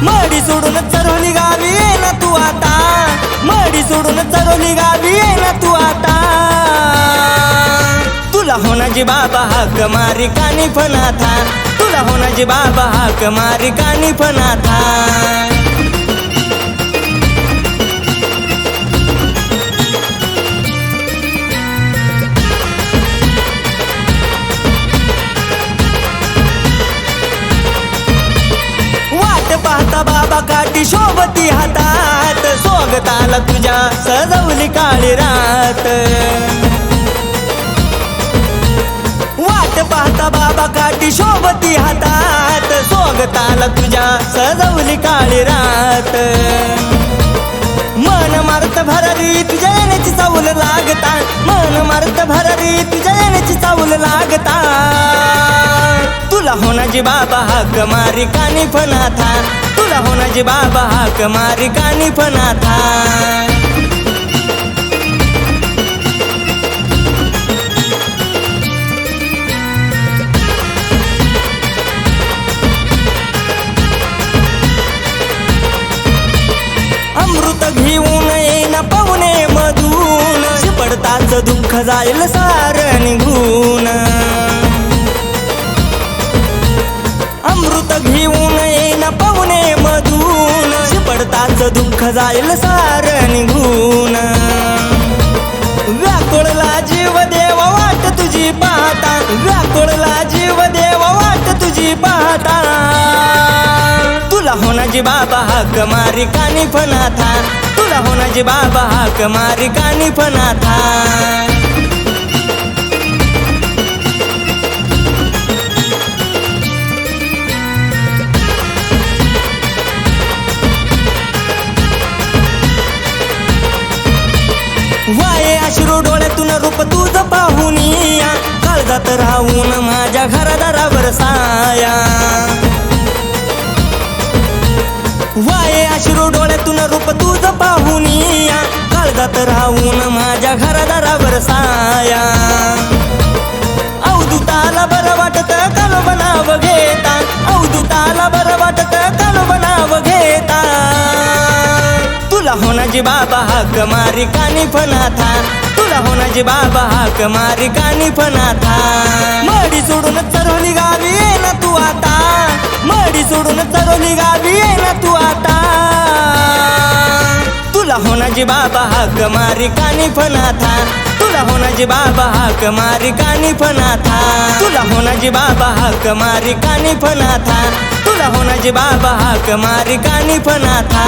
मडी सोडून चरोली गावी ये ना तू आता, मडी सोडून चरोली गावी ये ना तू आता। तुला होनाजी बाबा हाक मारी कानी फनाथा, तुला होनाजी बाबा हाक मारी कानी फनाथा। पाहता बाबा काठी शोभती हातात, स्वागताला तुझ्या सजवली काळी रात। वाट पाहता बाबा काठी शोभती हातात, स्वागताला तुझ्या सजवली काळी रात। मन मारत भरारी तुझ्या येण्याची चावल लागता, मन मारत भरारी तुझ्या येण्याची चावल लागता। तुला होनाजी बाबा हाक मारी कानी फनाथा, तुला होनाजी बाबा हाक मारी कानी फनाथा। अमृत घेऊन येईना पाहुणे मधून, शिपडताच दुःख जाईल सार निघून। अमृत घेऊन येईना पाहुणे मधून, शिपडताच दुःख जाईल सार निघून। व्याकुळला जीव देव वाट तुझी पाहता, व्याकुळला जीव देव वाट तुझी पाहता। तुला होनाजी बाबा हाक मारी कानी फनाथा, तुला होनाजी बाबा हाक मारी कानी फनाथा। वाये अश्रू डोळ्यातून रूप तुझं पाहुनिया, काळजात राहून माझ्या घरादारावर साया। वाये अश्रू डोळ्यातून रूप तुझं पाहुनिया, काळजात राहून माझ्या घरादारावर साया। अवधूताला बरं वाटत काल बनाव घेता, अवधूताला बरं वाटत काल बनाव घेता। तुला होनाजी बाबा हाक मारी कानी फनाथा, तुला होनाजी बाबा हाक मारी कानी फनाथा। मडी सोडून चरोली गावी ये ना तू आता, मडी सोडून चरोली गावी ये ना तू आता। तुला होनाजी बाबा हाक मारी कानी फनाथा, तुला होनाजी बाबा हाक मारी कानी फनाथा। तुला होनाजी बाबा हाक मारी कानी फनाथा, तुला होनाजी बाबा हाक मारी कानी फनाथा।